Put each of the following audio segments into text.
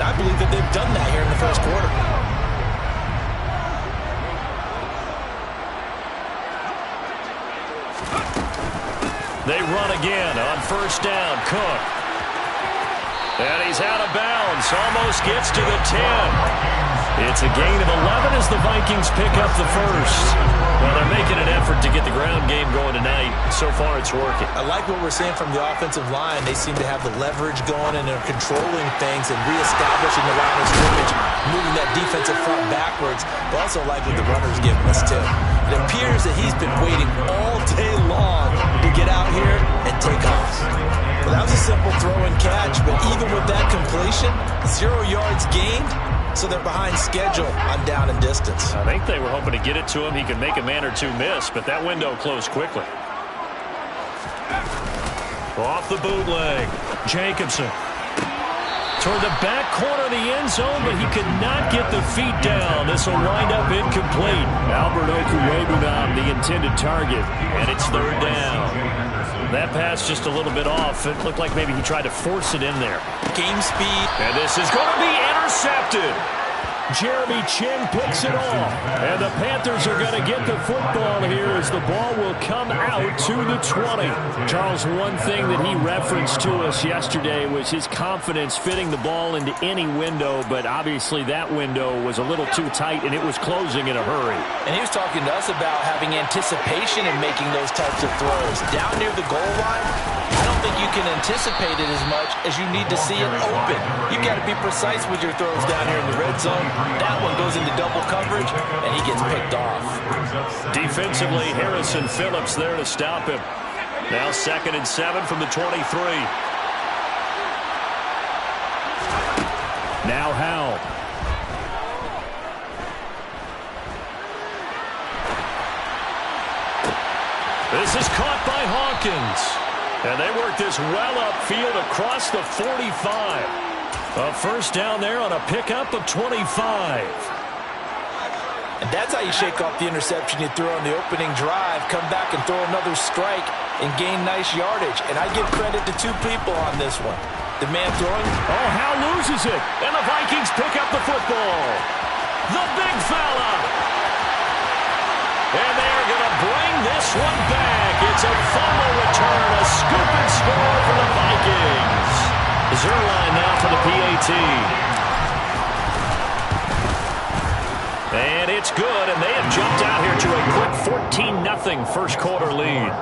And I believe that they've done that here in the first quarter. They run again on first down. Cook. And he's out of bounds. Almost gets to the 10. It's a gain of 11 as the Vikings pick up the first. Well, they're making an effort to get the ground game going tonight. So far, it's working. I like what we're seeing from the offensive line. They seem to have the leverage going, and they're controlling things and reestablishing the line of scrimmage, moving that defensive front backwards. But also like what the runner's giving us, too. It appears that he's been waiting all day long to get out here and take off. Well, that was a simple throw and catch, but even with that completion, 0 yards gained, so they're behind schedule on down and distance. I think they were hoping to get it to him. He could make a man or two miss, but that window closed quickly. Off the bootleg, Jacobson. Toward the back corner of the end zone, but he could not get the feet down. This will wind up incomplete. Albert Okwuegbunam, the intended target, and it's third down. That pass just a little bit off. It looked like maybe he tried to force it in there. Game speed. And this is going to be intercepted. Jeremy Chin picks it off. And the Panthers are going to get the football here as the ball will come out to the 20. Charles, one thing that he referenced to us yesterday was his confidence fitting the ball into any window, but obviously that window was a little too tight and it was closing in a hurry. And he was talking to us about having anticipation in making those types of throws. Down near the goal line, I don't think you can anticipate it as much as you need to see it open. You've got to be precise with your throws down here in the red zone. That one goes into double coverage, and he gets picked off. Defensively, Harrison Phillips there to stop him. Now 2nd and 7 from the 23. Now Howell. This is caught by Hawkins. And they work this well upfield across the 45. A first down there on a pickup of 25. And that's how you shake off the interception you threw on the opening drive, come back and throw another strike and gain nice yardage. And I give credit to two people on this one. The man throwing. Oh, Howell loses it. And the Vikings pick up the football. The big fella. And they are going to bring this one back. It's a fumble return, a scoop and score for the Vikings. Zuerlein now for the PAT. And it's good, and they have jumped out here to a quick 14-0 first quarter lead.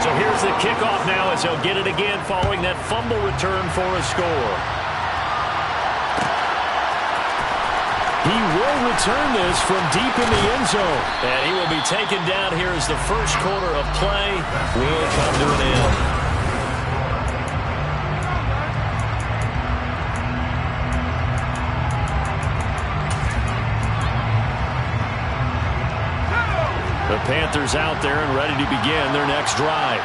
So here's the kickoff now as they'll get it again following that fumble return for a score. He will return this from deep in the end zone. And he will be taken down here as the first quarter of play will come to an end. The Panthers out there and ready to begin their next drive.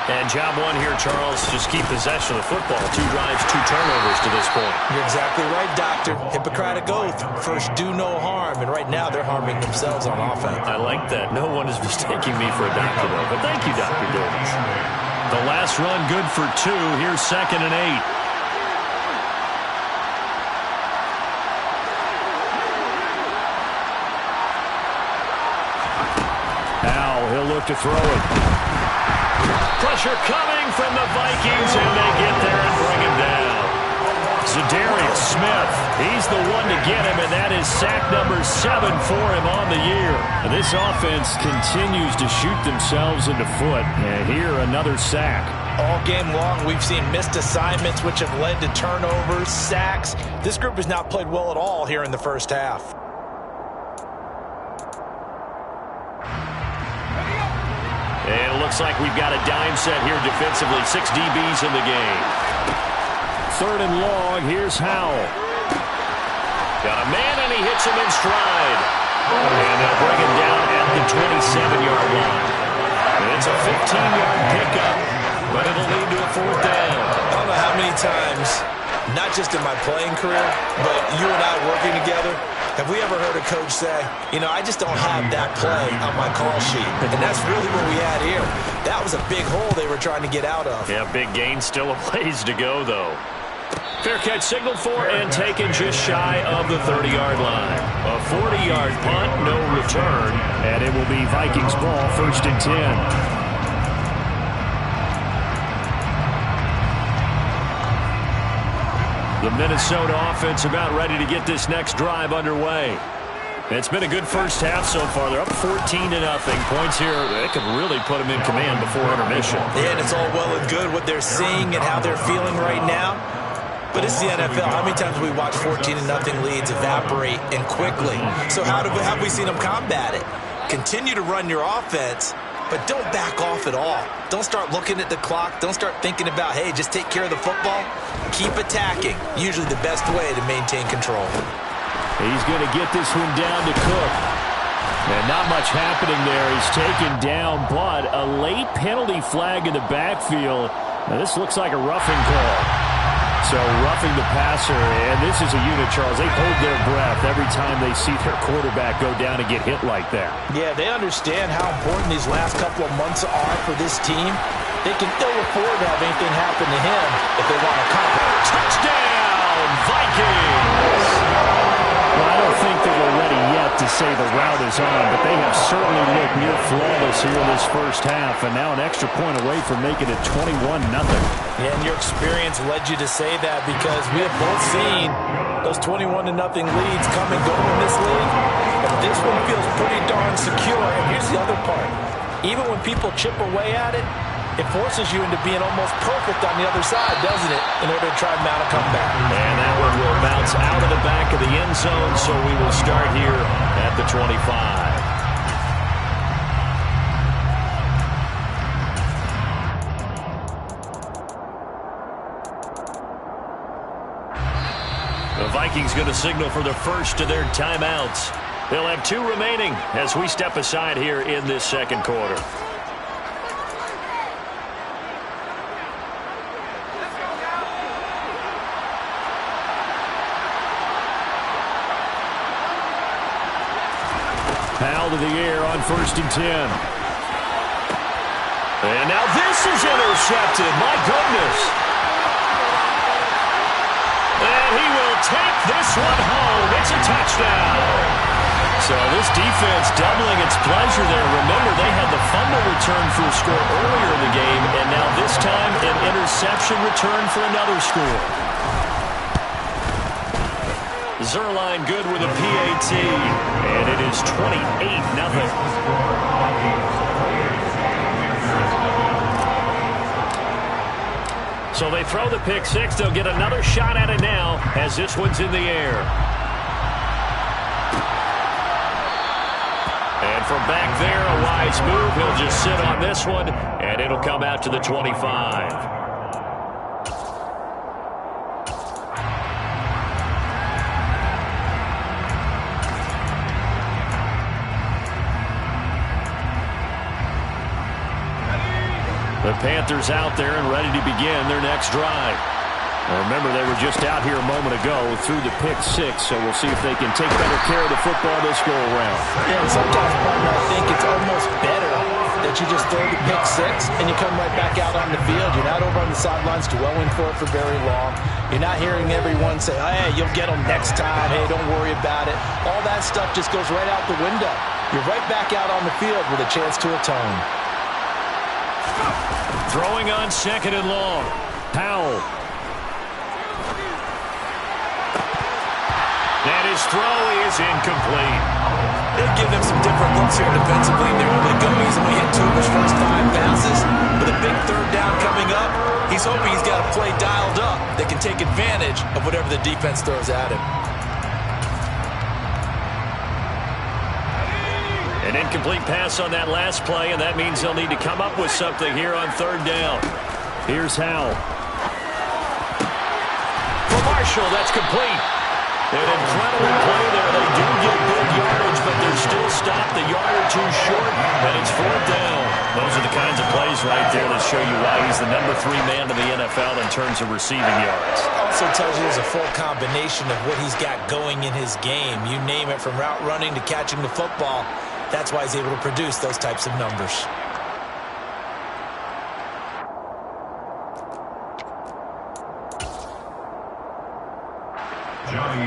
And job one here, Charles, just keep possession of the football. 2 drives, 2 turnovers to this point. You're exactly right, Doctor. Hippocratic oath. First, do no harm. And right now, they're harming themselves on offense. I like that. No one is mistaking me for a doctor, though. But thank you, Dr. Davis. The last run good for 2. Here's 2nd and 8. Now he'll look to throw it. Pressure coming from the Vikings, and they get there and bring him down. Za'Darius Smith, he's the one to get him, and that is sack number 7 for him on the year. And this offense continues to shoot themselves in the foot, and here another sack. All game long, we've seen missed assignments, which have led to turnovers, sacks. This group has not played well at all here in the first half. And it looks like we've got a dime set here defensively. 6 DBs in the game. 3rd and long. Here's Howell. Got a man, and he hits him in stride. And they'll bring him down at the 27-yard line. And it's a 15-yard pickup, but it'll lead to a 4th down. I don't know how many times, not just in my playing career, but you and I working together, Have we ever heard a coach say, you know, I just don't have that play on my call sheet? And that's really what we had here. That was a big hole they were trying to get out of. Yeah, big gain, still a ways to go, though. Fair catch signaled for and taken just shy of the 30-yard line. A 40-yard punt, no return, and it will be Vikings ball, 1st and 10. The Minnesota offense about ready to get this next drive underway. It's been a good first half so far. They're up 14-0. Points here, they could really put them in command before intermission. Yeah, and it's all well and good what they're seeing and how they're feeling right now. But it's the NFL. How many times have we watched 14-0 leads evaporate and quickly? So how have we seen them combat it? Continue to run your offense, but don't back off at all. Don't start looking at the clock. Don't start thinking about, hey, just take care of the football. Keep attacking. Usually the best way to maintain control. He's going to get this one down to Cook. And not much happening there. He's taken down, but a late penalty flag in the backfield. Now, this looks like a roughing call. So roughing the passer, and this is a unit, Charles. They hold their breath every time they see their quarterback go down and get hit like that. Yeah, they understand how important these last couple of months are for this team. They can ill afford to have anything happen to him if they want to cover. Touchdown, Vikings! Well, I don't think that we're ready yet to say the route is on, but they have certainly looked near flawless here in this first half, and now an extra point away from making it 21-0. Yeah, and your experience led you to say that because we have both seen those 21-0 leads come and go in this league. But this one feels pretty darn secure. And here's the other part. Even when people chip away at it, it forces you into being almost perfect on the other side, doesn't it, in order to try and mount a comeback. And that one will bounce out of the back of the end zone, so we will start here at the 25. The Vikings going to signal for the first of their timeouts. They'll have 2 remaining as we step aside here in this second quarter. Powell to the air on 1st and 10. And now this is intercepted. My goodness. And he will take this one home. It's a touchdown. So this defense doubling its pleasure there. Remember, they had the fumble return for a score earlier in the game, and now this time an interception return for another score. Zuerlein good with a PAT, and it is 28-0. So they throw the pick six. They'll get another shot at it now as this one's in the air. And from back there, a wise move. He'll just sit on this one, and it'll come out to the 25. The Panthers out there and ready to begin their next drive. Now remember, they were just out here a moment ago through the pick six, so we'll see if they can take better care of the football this go-around. Yeah, and sometimes, partner, I think it's almost better that you just throw the pick six and you come right back out on the field. You're not over on the sidelines dwelling for it for very long. You're not hearing everyone say, hey, you'll get them next time. Hey, don't worry about it. All that stuff just goes right out the window. You're right back out on the field with a chance to atone. Throwing on 2nd and long. Powell. And his throw is incomplete. They've given him some different looks here defensively in their early goings. He's only hit 2 of his first 5 passes. With a big 3rd down coming up, he's hoping he's got a play dialed up that can take advantage of whatever the defense throws at him. An incomplete pass on that last play, and that means they'll need to come up with something here on 3rd down. Here's Howell. For Marshall, that's complete. An incredible play there. They do get good yardage, but they're still stopped a yard or 2 short, and it's 4th down. Those are the kinds of plays right there that show you why he's the number 3 man in the NFL in terms of receiving yards. Also tells you there's a full combination of what he's got going in his game. You name it, from route running to catching the football. That's why he's able to produce those types of numbers.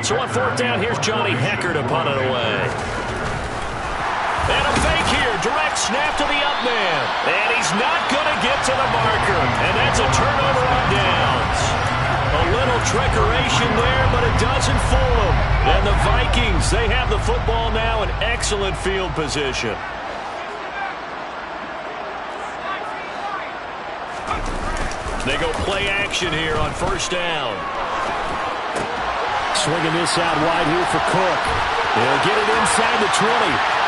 So on fourth down, here's Johnny Hekker to punt it away. And a fake here. Direct snap to the up man. And he's not going to get to the marker. And that's a turnover on downs. A little trickeration there, but it doesn't fool them. And the Vikings, they have the football now in excellent field position. They go play action here on first down. Swinging this out wide here for Cook. He'll get it inside the 20.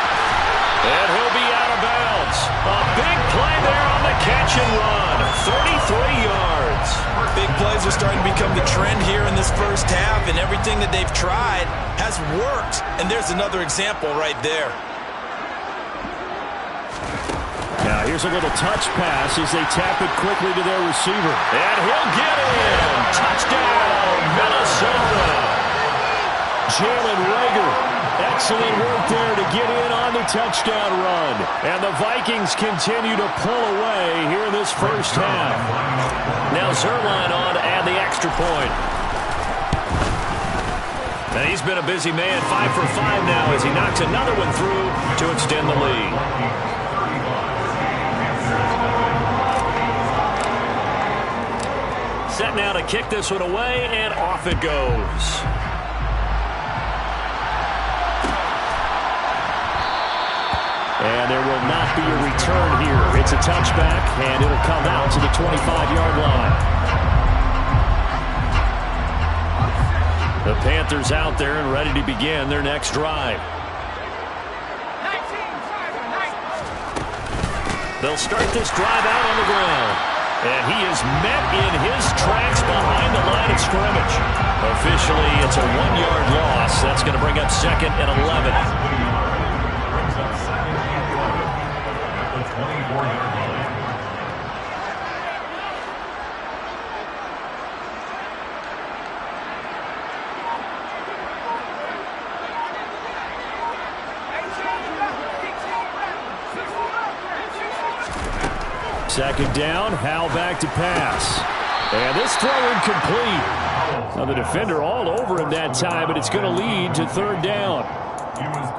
And he'll be out of bounds. A big play there on the catch and run. 33 yards. Big plays are starting to become the trend here in this first half, and everything that they've tried has worked. And there's another example right there. Now here's a little touch pass as they tap it quickly to their receiver. And he'll get in. Touchdown, Minnesota. Jalen Reagor, excellent work there to get in on the touchdown run. And the Vikings continue to pull away here in this first half. Now Zuerlein on to add the extra point. And he's been a busy man, 5 for 5 now as he knocks another one through to extend the lead. Set now to kick this one away, and off it goes. And there will not be a return here. It's a touchback, and it'll come out to the 25-yard line. The Panthers out there and ready to begin their next drive. They'll start this drive out on the ground. And he is met in his tracks behind the line of scrimmage. Officially, it's a 1-yard loss. That's going to bring up 2nd and 11. Second down, Howell back to pass. And this throw incomplete. Now the defender all over him that time, but it's going to lead to 3rd down.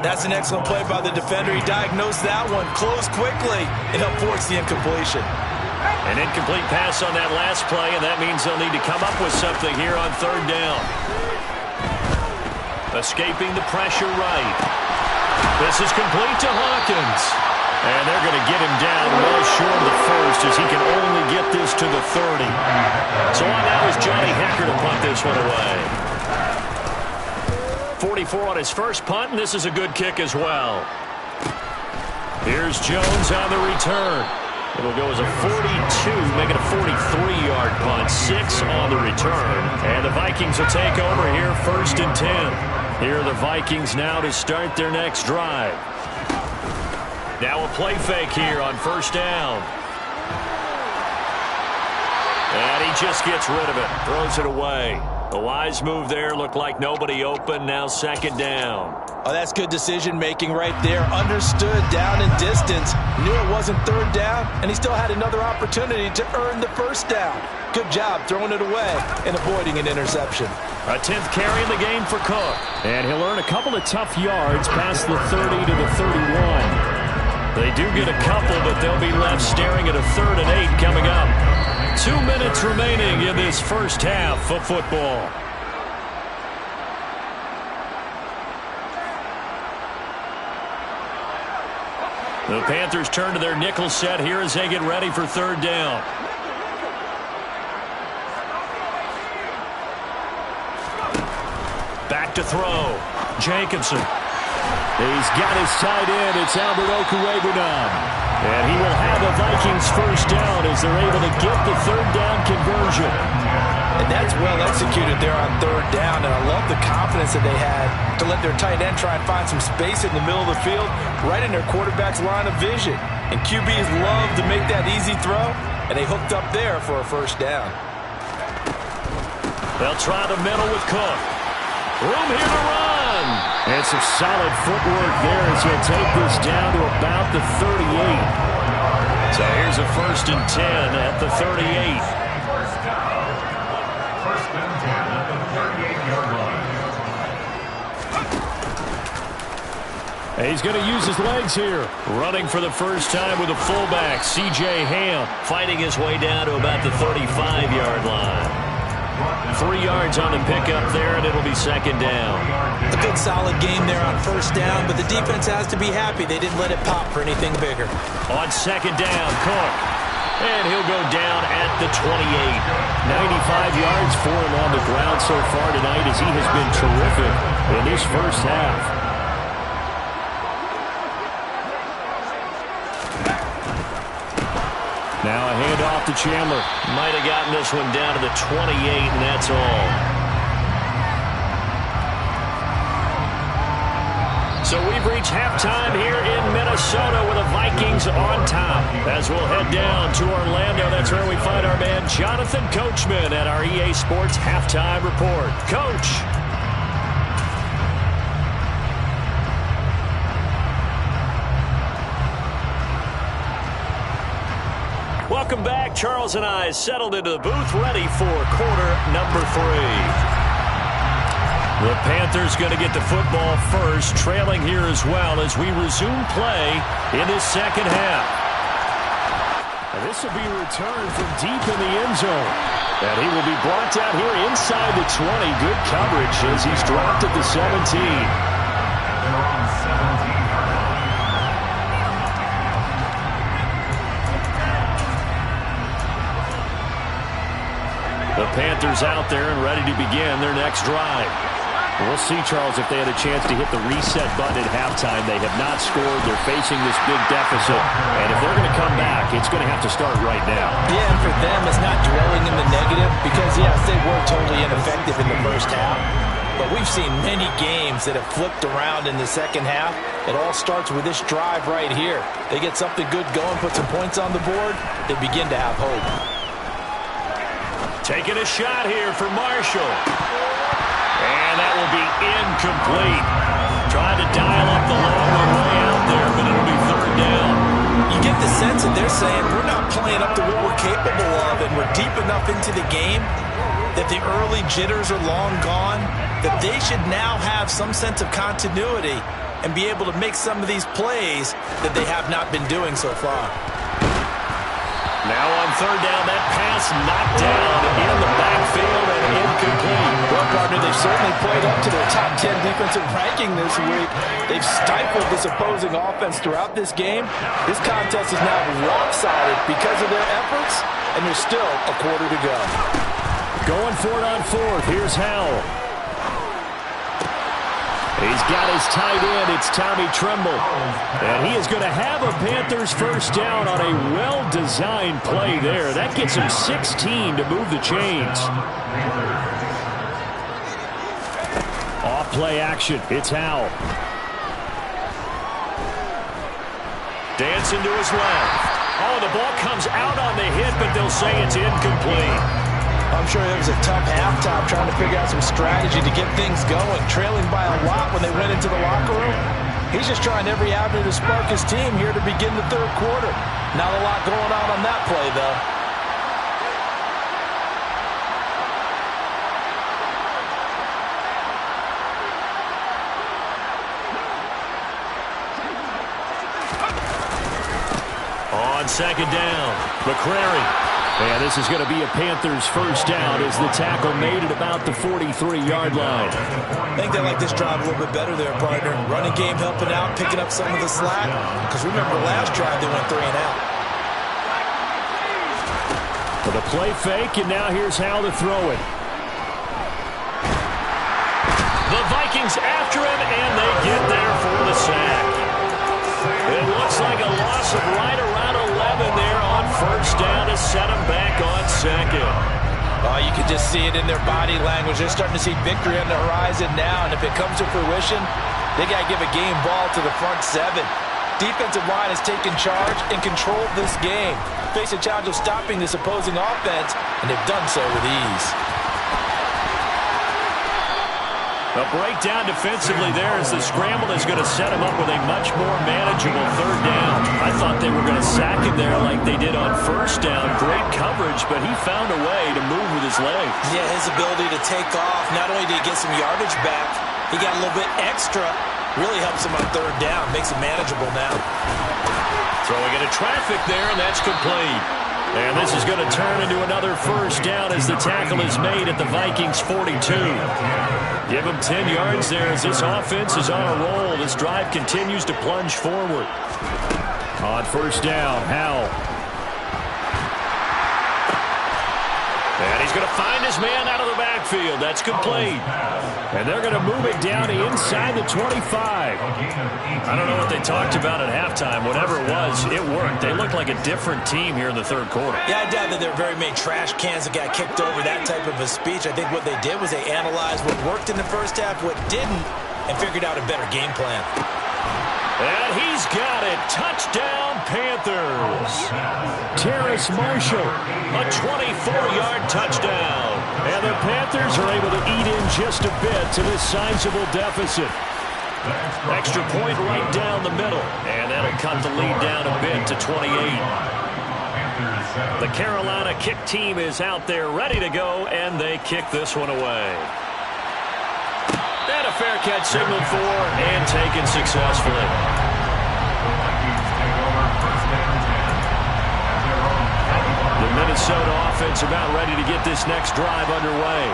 That's an excellent play by the defender. He diagnosed that one, closed quickly, and helped force the incompletion. An incomplete pass on that last play, and that means they'll need to come up with something here on 3rd down. Escaping the pressure right. This is complete to Hawkins. And they're going to get him down well short of the first as he can only get this to the 30. So on now is Johnny Hekker to punt this one away. 44 on his first punt, and this is a good kick as well. Here's Jones on the return. It'll go as a 42, make it a 43-yard punt. 6 on the return. And the Vikings will take over here 1st and 10. Here are the Vikings now to start their next drive. Now a play fake here on 1st down. And he just gets rid of it. Throws it away. A wise move there. Looked like nobody open. Now 2nd down. Oh, that's good decision-making right there. Understood down and distance. Knew it wasn't 3rd down, and he still had another opportunity to earn the 1st down. Good job throwing it away and avoiding an interception. A 10th carry in the game for Cook. And he'll earn a couple of tough yards past the 30 to the 31. They do get a couple, but they'll be left staring at a 3rd and 8 coming up. 2 minutes remaining in this first half of football. The Panthers turn to their nickel set here as they get ready for 3rd down. Back to throw. Jacobson. He's got his tight end. It's Albert Okwuegbunam. And he will have a Vikings 1st down as they're able to get the 3rd down conversion. And that's well executed there on 3rd down. And I love the confidence that they had to let their tight end try and find some space in the middle of the field, right in their quarterback's line of vision. And QBs love to make that easy throw, and they hooked up there for a 1st down. They'll try the middle with Cook. Room here to run. And some solid footwork there as he'll take this down to about the 38. So here's a 1st and 10 at the 38. He's going to use his legs here. Running for the first time with a fullback, C.J. Ham, fighting his way down to about the 35-yard line. 3 yards on the pickup there, and it'll be 2nd down. A good solid game there on 1st down, but the defense has to be happy they didn't let it pop for anything bigger. On 2nd down, Cook. And he'll go down at the 28. 95 yards for him on the ground so far tonight as he has been terrific in this first half. Now a handoff to Chandler. Might have gotten this one down to the 28, and that's all. So we've reached halftime here in Minnesota with the Vikings on top. As we'll head down to Orlando, that's where we find our man Jonathan Coachman at our EA Sports Halftime Report. Coach. Welcome back. Charles and I settled into the booth, ready for quarter number 3. The Panthers going to get the football first, trailing here as well as we resume play in this second half. And this will be returned from deep in the end zone. And he will be brought down here inside the 20. Good coverage as he's dropped at the 17. The Panthers out there and ready to begin their next drive. We'll see, Charles, if they had a chance to hit the reset button at halftime. They have not scored. They're facing this big deficit. And if they're going to come back, it's going to have to start right now. Yeah, and for them, it's not dwelling in the negative because, yes, they were totally ineffective in the first half. But we've seen many games that have flipped around in the second half. It all starts with this drive right here. They get something good going, put some points on the board, they begin to have hope. Taking a shot here for Marshall. And that will be incomplete. Trying to dial up the long way out there, but it'll be 3rd down. You get the sense that they're saying we're not playing up to what we're capable of, and we're deep enough into the game that the early jitters are long gone, that they should now have some sense of continuity and be able to make some of these plays that they have not been doing so far. Now on 3rd down, that pass knocked down in the backfield and incomplete. Well, partner, they've certainly played up to their top 10 defensive ranking this week. They've stifled this opposing offense throughout this game. This contest is now lopsided because of their efforts, and there's still a quarter to go. Going for it on 4th. Here's Howell. He's got his tight end. It's Tommy Tremble. And he is going to have a Panthers first down on a well-designed play there. That gets him 16 to move the chains. Off play action. It's Howell. Dancing to his left. Oh, the ball comes out on the hit, but they'll say it's incomplete. I'm sure it was a tough halftime trying to figure out some strategy to get things going. Trailing by a lot when they went into the locker room. He's just trying every avenue to spark his team here to begin the 3rd quarter. Not a lot going on that play, though. On 2nd down, McCrary. And this is going to be a Panthers first down as the tackle made at about the 43-yard line. I think they like this drive a little bit better there, partner. Running game helping out, picking up some of the slack. Because remember, last drive they went 3 and out. For the play fake, and now here's how to throw it. The Vikings after him, and they get there for the sack. It looks like a loss of right around 11 there on first down to set them back on 2nd. Oh, you can just see it in their body language. They're starting to see victory on the horizon now, and if it comes to fruition, they got to give a game ball to the front 7. Defensive line has taken charge and controlled this game. Face a challenge of stopping this opposing offense, and they've done so with ease. A breakdown defensively there as the scramble is going to set him up with a much more manageable third down. I thought they were going to sack him there like they did on first down. Great coverage, but he found a way to move with his legs. Yeah, his ability to take off, not only did he get some yardage back, he got a little bit extra. Really helps him on third down, makes it manageable now. Throwing into traffic there, and that's complete. And this is going to turn into another first down as the tackle is made at the Vikings 42. Give him 10 yards there as this offense is on a roll. This drive continues to plunge forward. On first down, Howell. And he's going to find his man out of the backfield. That's complete. And they're going to move it down to inside the 25. I don't know what they talked about at halftime. Whatever it was, it worked. They looked like a different team here in the third quarter. Yeah, I doubt that there were very many trash cans that got kicked over, that type of a speech. I think what they did was they analyzed what worked in the first half, what didn't, and figured out a better game plan. And he's got it. Touchdown, Panthers. Terrace Marshall, a 24-yard touchdown. And the Panthers are able to eat in just a bit to this sizable deficit. Extra point right down the middle. And that'll cut the lead down a bit to 28. The Carolina kick team is out there ready to go, and they kick this one away. And a fair catch signaled for and taken successfully. The Minnesota offense about ready to get this next drive underway.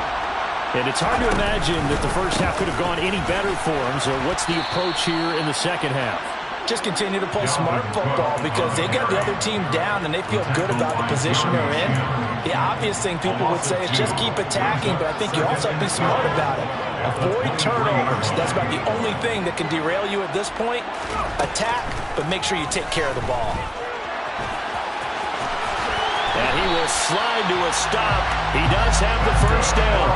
And it's hard to imagine that the first half could have gone any better for them. So what's the approach here in the second half? Just continue to play smart football because they got the other team down and they feel good about the position they're in. The obvious thing people would say is just keep attacking, but I think you also have to be smart about it. Avoid turnovers. That's about the only thing that can derail you at this point. Attack, but make sure you take care of the ball. And he will slide to a stop. He does have the first down.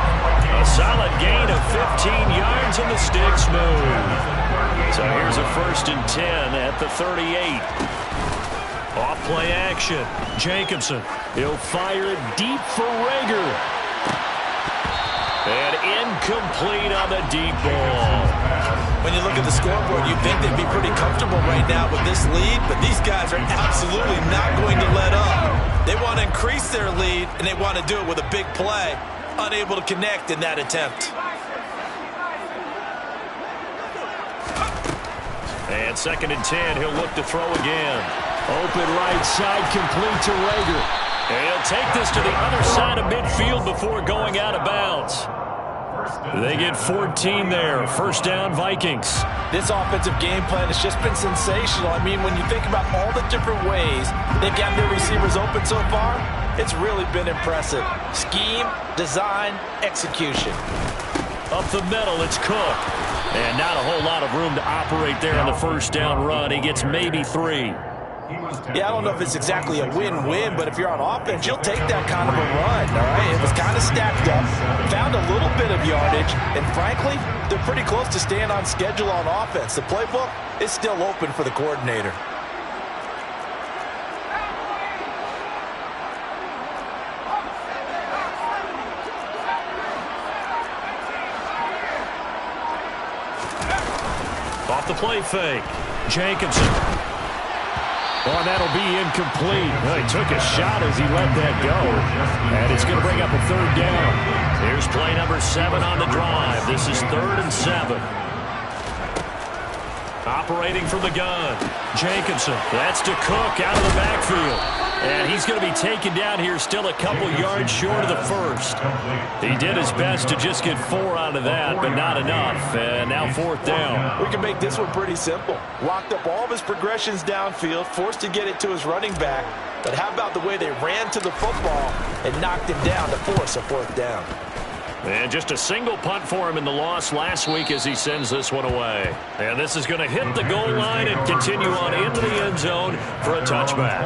A solid gain of 15 yards and the sticks move. So here's a 1st and 10 at the 38. Off play action. Jacobson. He'll fire it deep for Rager. And incomplete on the deep ball. When you look at the scoreboard, you'd think they'd be pretty comfortable right now with this lead, but these guys are absolutely not going to let up. They want to increase their lead, and they want to do it with a big play. Unable to connect in that attempt. And 2nd and 10, he'll look to throw again. Open right side, complete to Rager. And he'll take this to the other side of midfield before going out of bounds. They get 14 there. First down, Vikings. This offensive game plan has just been sensational. I mean, when you think about all the different ways they've gotten their receivers open so far, it's really been impressive. Scheme, design, execution. Up the middle, it's Cook. And not a whole lot of room to operate there on the first down run. He gets maybe 3. Yeah, I don't know if it's exactly a win-win, but if you're on offense, you'll take that kind of a run, all right? It was kind of stacked up, found a little bit of yardage, and frankly, they're pretty close to staying on schedule on offense. The playbook is still open for the coordinator. Off the play fake, Jacobson. Oh, that'll be incomplete. Well, he took a shot as he let that go. And it's going to bring up a 3rd down. Here's play number 7 on the drive. This is 3rd and 7. Operating from the gun, Jacobson. That's to Cook out of the backfield. And he's going to be taken down here still a couple yards short of the first. He did his best to just get 4 out of that, but not enough. And now 4th down. We can make this one pretty simple. Locked up all of his progressions downfield, forced to get it to his running back. But how about the way they ran to the football and knocked him down to force a 4th down? And just a single punt for him in the loss last week as he sends this one away. And this is going to hit the goal line and continue on into the end zone for a touchback.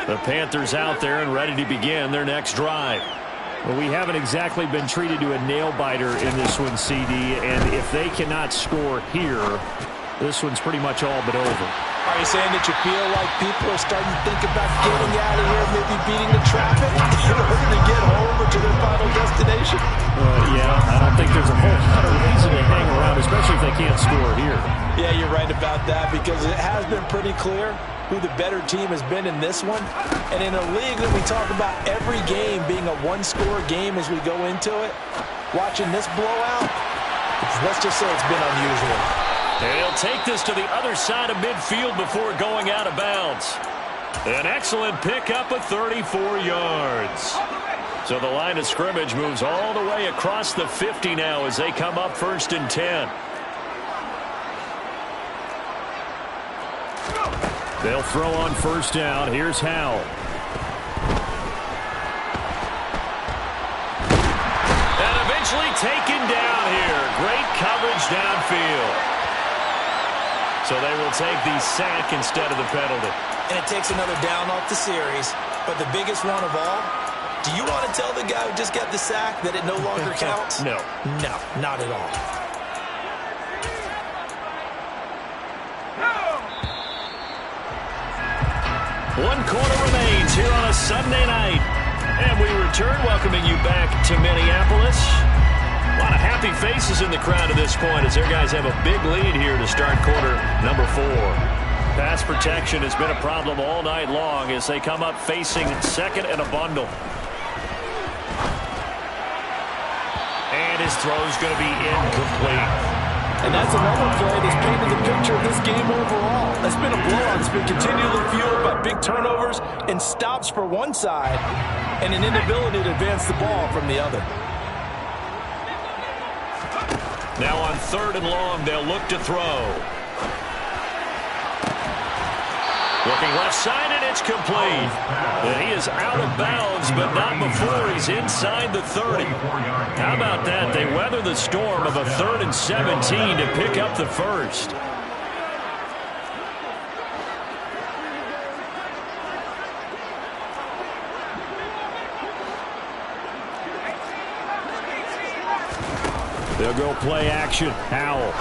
The Panthers out there and ready to begin their next drive. Well, we haven't exactly been treated to a nail-biter in this one, CD. And if they cannot score here, this one's pretty much all but over. Are you saying that you feel like people are starting to think about getting out of here, maybe beating the traffic in order to get home or to their final destination? Yeah, I don't think there's a whole lot of reason to hang around, especially if they can't score here. Yeah, you're right about that because it has been pretty clear who the better team has been in this one. And in a league that we talk about every game being a one-score game as we go into it, watching this blowout, let's just say it's been unusual. And he'll take this to the other side of midfield before going out of bounds. An excellent pickup of 34 yards. So the line of scrimmage moves all the way across the 50 now as they come up 1st and 10. They'll throw on 1st down. Here's Howell. And eventually taken down here. Great coverage downfield. So they will take the sack instead of the penalty. And it takes another down off the series. But the biggest one of all, do you want to tell the guy who just got the sack that it no longer counts? No. No, not at all. One quarter remains here on a Sunday night. And we return, welcoming you back to Minneapolis. A lot of happy faces in the crowd at this point as their guys have a big lead here to start quarter number 4. Pass protection has been a problem all night long as they come up facing 2nd and a bundle. And his throw's going to be incomplete. And that's another play that's painted the picture of this game overall. It's been a blowout. It's been continually fueled by big turnovers and stops for one side and an inability to advance the ball from the other. Now on 3rd and long, they'll look to throw. Looking left side, and it's complete. And he is out of bounds, but not before he's inside the 30. How about that? They weather the storm of a 3rd and 17 to pick up the first. They'll go play action. Howell.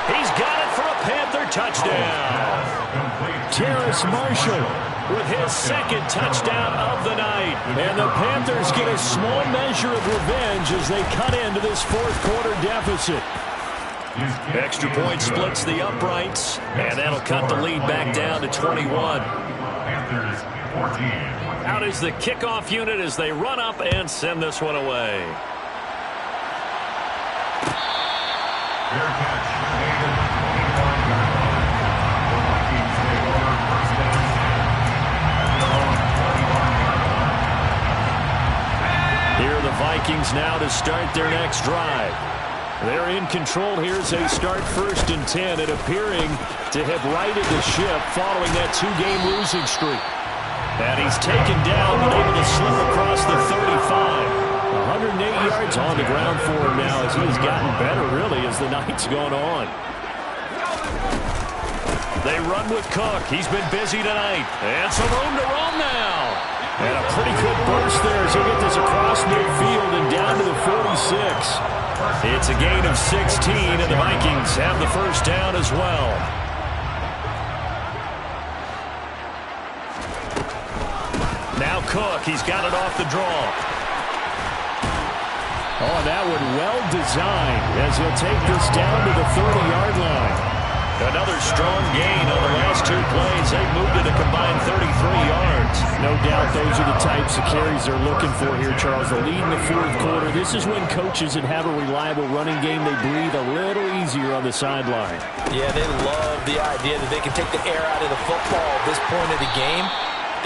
He's got it for a Panther touchdown. Terrace Marshall with his 2nd touchdown of the night. And the Panthers get a small measure of revenge as they cut into this 4th quarter deficit. Extra point splits the uprights, and that'll cut the lead back down to 21. Out is the kickoff unit as they run up and send this one away. Here are the Vikings now to start their next drive. They're in control here as they start 1st and 10 and appearing to have righted the ship following that 2-game losing streak. And he's taken down but able to slip across the 35. 108 yards on the ground for him now as he's gotten better really as the night's gone on. They run with Cook. He's been busy tonight. And some room to roam now. And a pretty good burst there as he'll get this across midfield and down to the 46. It's a gain of 16 and the Vikings have the first down as well. Now Cook, he's got it off the draw. Oh, that one well designed as he'll take this down to the 30-yard line. Another strong gain on the last 2 plays. They've moved it a combined 33 yards. No doubt those are the types of carries they're looking for here, Charles. The lead in the 4th quarter. This is when coaches that have a reliable running game, they breathe a little easier on the sideline. Yeah, they love the idea that they can take the air out of the football at this point of the game.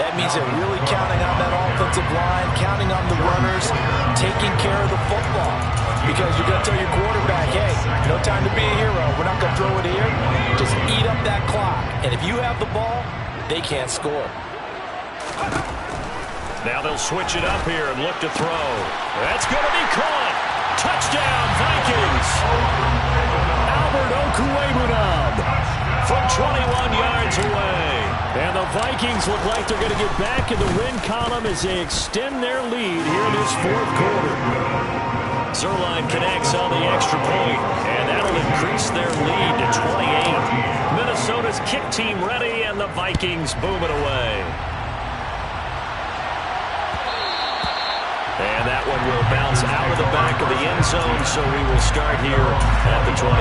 That means they're really counting on that offensive line, counting on the runners, taking care of the football. Because you're going to tell your quarterback, hey, no time to be a hero. We're not going to throw it here. Just eat up that clock. And if you have the ball, they can't score. Now they'll switch it up here and look to throw. That's going to be caught. Touchdown, Vikings. Albert Okwuegbunam from 21 yards away. And the Vikings look like they're going to get back in the win column as they extend their lead here in this 4th quarter. Zuerlein connects on the extra point, and that'll increase their lead to 28. Minnesota's kick team ready, and the Vikings boom it away. And that one will bounce out of the back of the end zone, so we will start here at the 25.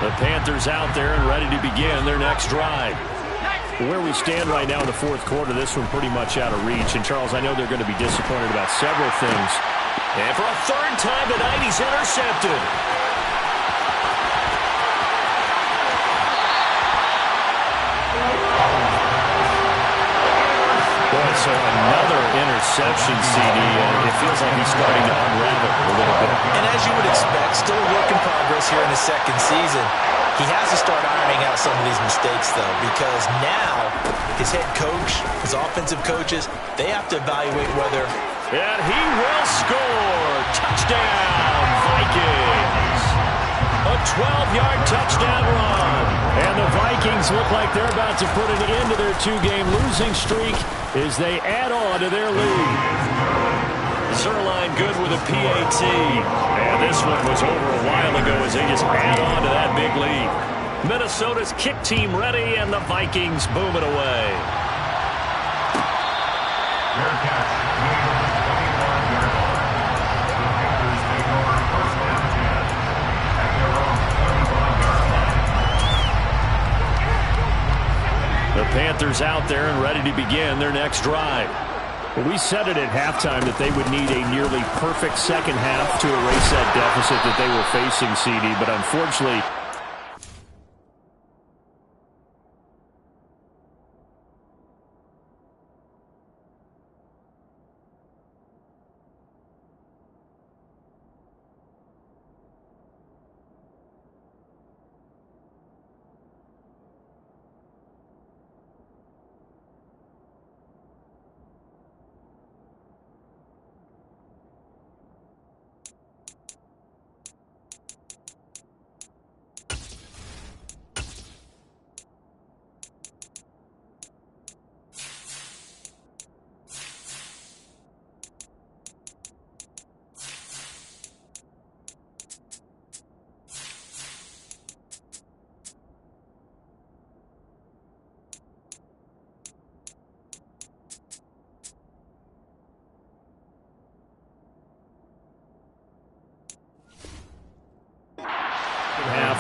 The Panthers out there and ready to begin their next drive. Where we stand right now in the fourth quarter, this one pretty much out of reach. And, Charles, I know they're going to be disappointed about several things. And for a third time tonight, he's intercepted. Boy, so another interception, CD. It feels like he's starting to unravel a little bit. And as you would expect, still a work in progress here in his second season. He has to start ironing out some of these mistakes, though, because now his head coach, his offensive coaches, they have to evaluate whether... And he will score! Touchdown, Vikings! A 12-yard touchdown run. And the Vikings look like they're about to put an end to their two-game losing streak as they add on to their lead. Zuerlein good with a PAT. And this one was over a while ago as they just add on to that big lead. Minnesota's kick team ready, and the Vikings boom it away. The Panthers out there and ready to begin their next drive. We said it at halftime that they would need a nearly perfect second half to erase that deficit that they were facing, CD, but unfortunately...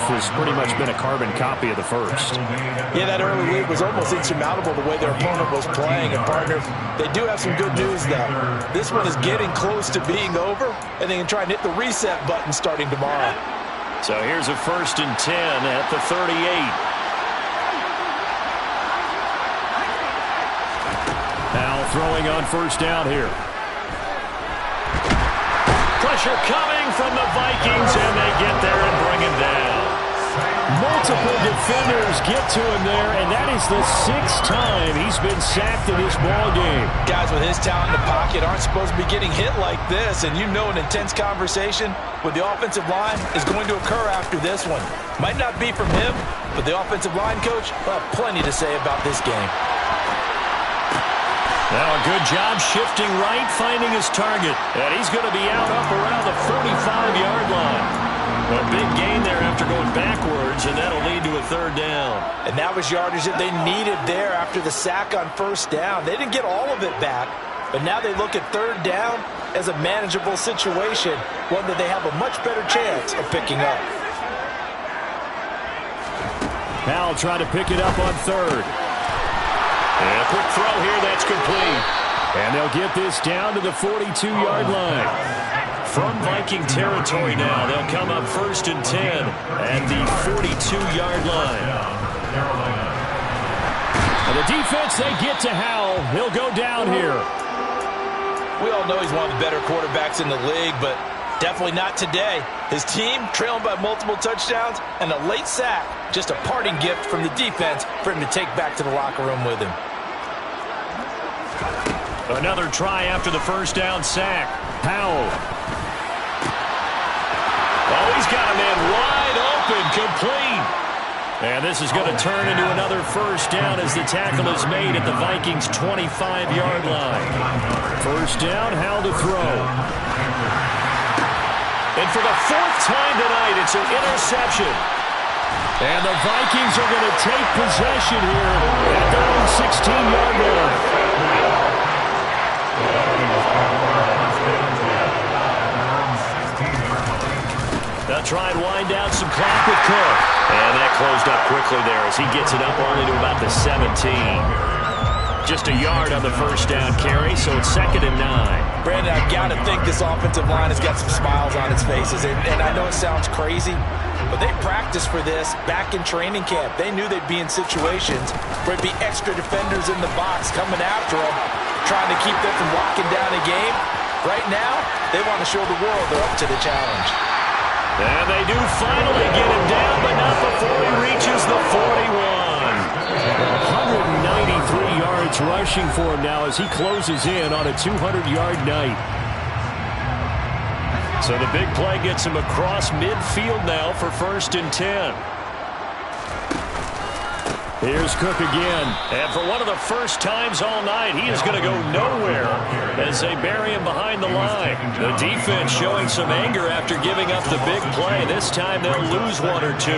has pretty much been a carbon copy of the first. Yeah, that early lead was almost insurmountable the way their opponent was playing. And, partner, they do have some good news, though. This one is getting close to being over, and they can try and hit the reset button starting tomorrow. So here's a 1st and 10 at the 38. Now throwing on first down here. Pressure coming from the Vikings, and they get there and bring him down. Multiple defenders get to him there, and that is the 6th time he's been sacked in this ball game. Guys with his talent in the pocket aren't supposed to be getting hit like this, and you know an intense conversation with the offensive line is going to occur after this one. Might not be from him, but the offensive line coach will have plenty to say about this game. Now a good job shifting right, finding his target. And he's going to be out up around the 45-yard line. A big gain there after going backwards, and that'll lead to a 3rd down. And that was yardage that they needed there after the sack on 1st down. They didn't get all of it back, but now they look at 3rd down as a manageable situation, one that they have a much better chance of picking up. Powell trying to pick it up on 3rd. And a quick throw here, that's complete. And they'll get this down to the 42-yard line. From Viking territory now, they'll come up 1st and 10 at the 42-yard line. And the defense, they get to Howell. He'll go down here. We all know he's one of the better quarterbacks in the league, but definitely not today. His team trailing by multiple touchdowns and a late sack. Just a parting gift from the defense for him to take back to the locker room with him. Another try after the 1st down sack. Powell. Oh, he's got a man wide open, complete. And this is going to turn into another 1st down as the tackle is made at the Vikings' 25-yard line. 1st down, Howell to throw. And for the fourth time tonight, it's an interception. And the Vikings are going to take possession here at their own 16-yard line. They'll try and wind down some clock with Cook. And that closed up quickly there as he gets it up only to about the 17. Just a yard on the first down carry, so it's 2nd and 9. Brandon, I've got to think this offensive line has got some smiles on its faces. And I know it sounds crazy, but they practiced for this back in training camp. They knew they'd be in situations where it'd be extra defenders in the box coming after them, trying to keep them from locking down a game. Right now, they want to show the world they're up to the challenge. And they do finally get him down, but not before he reaches the 41. 193 yards rushing for him now as he closes in on a 200-yard night. So the big play gets him across midfield now for 1st and 10. Here's Cook again. And for one of the first times all night, he is going to go nowhere as they bury him behind the line. The defense showing some anger after giving up the big play. This time they'll lose 1 or 2.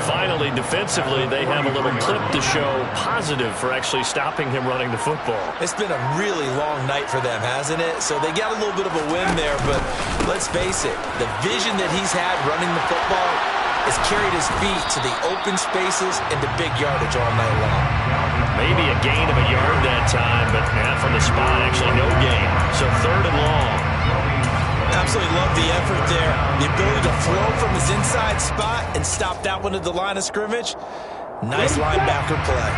Finally, defensively, they have a little clip to show positive for actually stopping him running the football. It's been a really long night for them, hasn't it? So they got a little bit of a win there, but let's face it, the vision that he's had running the football has carried his feet to the open spaces and the big yardage all night long. Maybe a gain of a yard that time, but not from the spot. Actually, no gain. So 3rd and long. Absolutely love the effort there. The ability to throw from his inside spot and stop that one at the line of scrimmage. Nice linebacker play.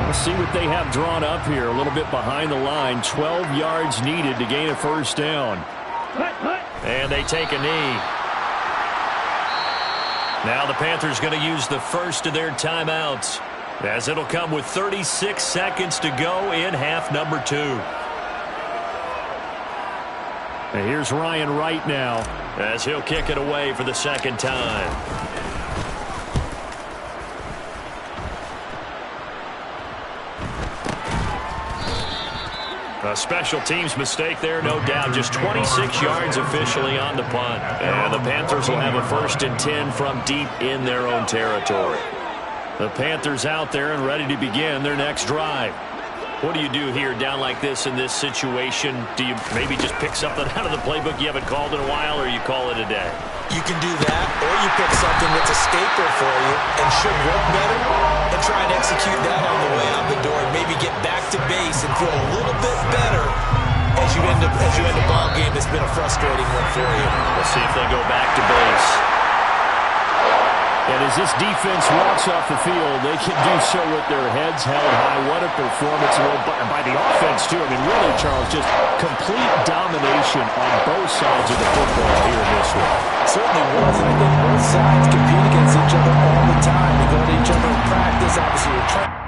Let's see what they have drawn up here. A little bit behind the line. 12 yards needed to gain a 1st down. And they take a knee. Now the Panthers going to use the first of their timeouts, as it'll come with 36 seconds to go in half number 2. And here's Ryan Wright now as he'll kick it away for the 2nd time. A special teams mistake there, no doubt. Just 26 yards officially on the punt. And the Panthers will have a 1st and 10 from deep in their own territory. The Panthers out there and ready to begin their next drive. What do you do here down like this in this situation? Do you maybe just pick something out of the playbook you haven't called in a while, or you call it a day? You can do that, or you pick something that's a staple for you and should work better, and try and execute that on the way out the door, and maybe get back to base and feel a little bit better as you end a ball game that's been a frustrating one for you. We'll see if they go back to base. And as this defense walks off the field, they can do so with their heads held high. What a performance by the offense, too. I mean, really, Charles, just complete domination on both sides of the football here in this one. Certainly was, and I think both sides compete against each other all the time. They go to each other in practice, obviously.